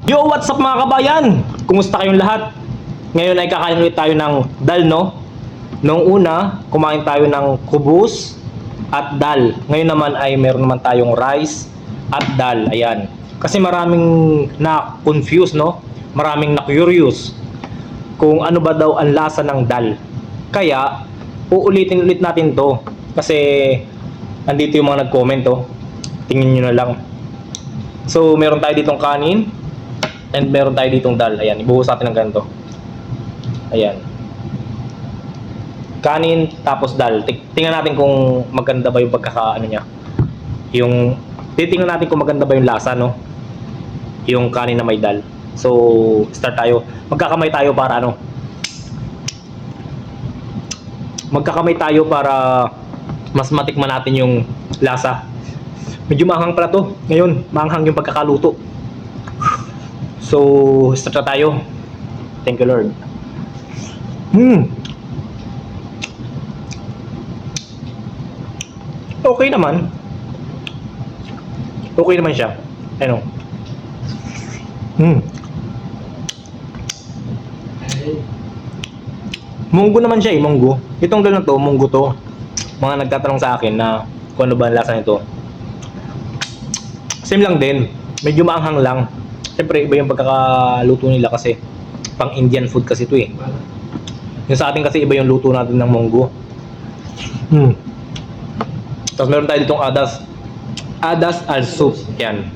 Yo, what's up mga kabayan? Kumusta kayong lahat? Ngayon ay kakain ulit tayo ng dal, no? Noong una, kumain tayo ng kubus at dal. Ngayon naman ay meron naman tayong rice at dal. Ayan. Kasi maraming na-confuse, no? Maraming na-curious kung ano ba daw ang lasa ng dal. Kaya, uulitin ulit natin to. Kasi, andito yung mga nag-comment, oh. Tingin nyo na lang. So, meron tayo ditong kanin. And meron tayo ditong dal. Ayan, ibuhos natin ng ganito. Ayan. Kanin, tapos dal. Tingnan natin kung maganda ba yung pagkakaano niya. Titingnan natin kung maganda ba yung lasa, no? Yung kanin na may dal. So, start tayo. Magkakamay tayo para ano? Magkakamay tayo para mas matikman natin yung lasa. Medyo maanghang pala to. Ngayon, maanghang yung pagkakaluto. So, start na tayo. Thank you, Lord. Okay naman. Okay naman siya. Ano? Munggo naman siya eh, munggo. Itong dal na to, munggo to. Mga nagtatanong sa akin na kung ano ba ang lasa nito. Same lang din. Medyo maanghang lang. Siyempre, iba yung pagkakaluto nila kasi pang Indian food kasi ito eh. Yung sa atin kasi iba yung luto natin ng munggo. Tapos meron tayo ditong adas al soup. Yan.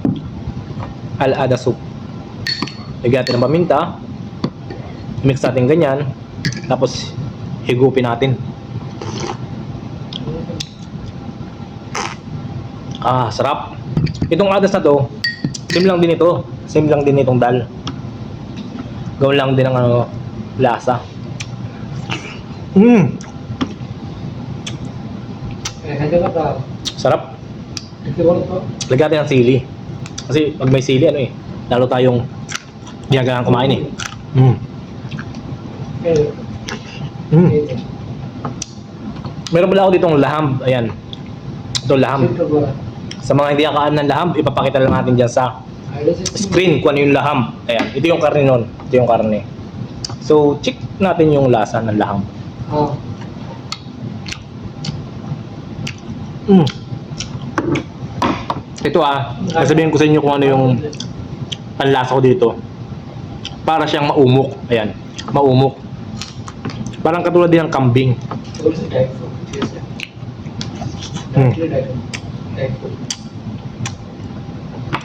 Al-adas soup. Lagyan natin ng paminta. Mix natin ganyan. Tapos higupin natin. Sarap. Itong adas na to, same lang din ito. Same lang din itong dal. Gawin lang din ang lasa. Sarap. Lagyan natin ng sili. Kasi pag may sili, lalo tayong ginagalang kumain eh. Meron pala ako ditong laham. Ayan. Ito laham. Sa mga hindi nakakain ng laham, ipapakita lang natin dyan sa screen kung ano yung laham. Ayan. Ito yung karne nun. Ito yung karne. So, check natin yung lasa ng laham. Ito sasabihin ko sa inyo kung ano yung panlasa ko dito. Para siyang maumok. Ayan. Maumok. Parang katulad din ng kambing.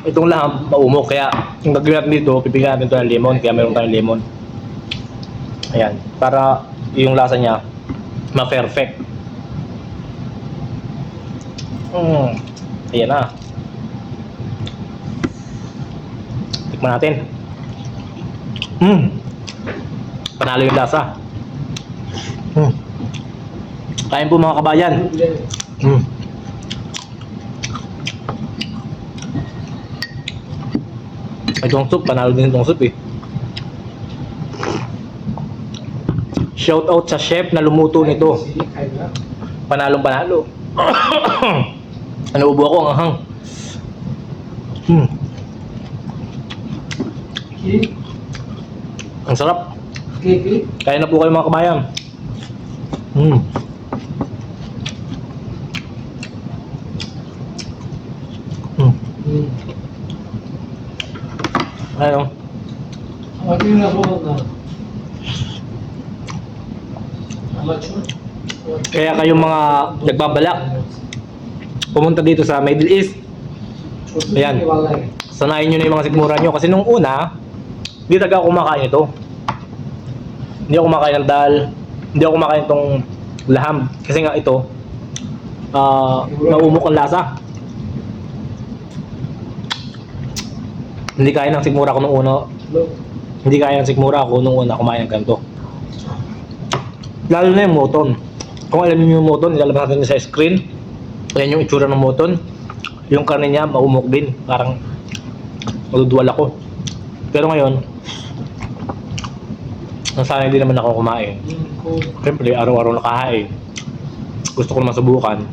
Itong laham, maumok. Kaya, yung gagawin natin dito, pipigyan natin ito ng lemon. Kaya meron tayong lemon. Ayan. Para yung lasa niya, ma-perfect. Ayan na. Tikman natin. Panalo yung lasa. Kain po mga kabayan. Itong soup, panalo din itong soup eh. Shout out sa chef na lumuto nito. Panalong panalo. Nauubo ako ang ahang. Ang sarap. Kaya na po kayo mga kabayan. Ano? Kaya kayong mga nagbabalak pumunta dito sa Middle East, ayan, sanayin nyo na yung mga sikmura nyo. Kasi nung una, hindi talaga ako kumakain ito. Hindi ako kumakain ng dal. Hindi ako kumakain itong laham. Kasi nga ito, naumok ang lasa. Hindi kaya ng sikmura ko nung una. Hindi kaya ng sikmura ko nung una kumain ng ganito. Lalo na yung moton. Kung alam niyo yung moton, ilalabas natin sa screen. Ayan yung itsura ng moton. Yung karne niya, maumok din. Parang maduduwal ako. Pero ngayon, nasanay din naman ako kumain. Siyempre, araw-araw nakahain. Gusto ko naman subukan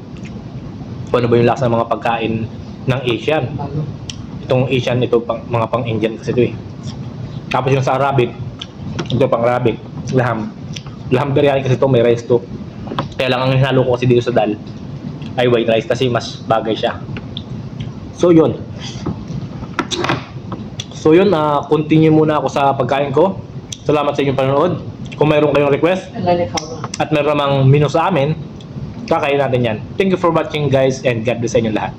kung ano ba yung lasa ng mga pagkain ng Asian. Itong Asian, ito mga pang Indian kasi ito eh. Tapos yung sa Arabic, ito pang Arabic, laham. Laham biryani kasi ito, may rice to. Kaya lang ang hinalo ko kasi dito sa dal ay white rice kasi mas bagay siya. So yun. So yun, continue muna ako sa pagkain ko. Salamat sa inyong panonood. Kung mayroon kayong request at mayroon namang menu sa amin, kakain natin yan. Thank you for watching guys and God bless sa inyong lahat.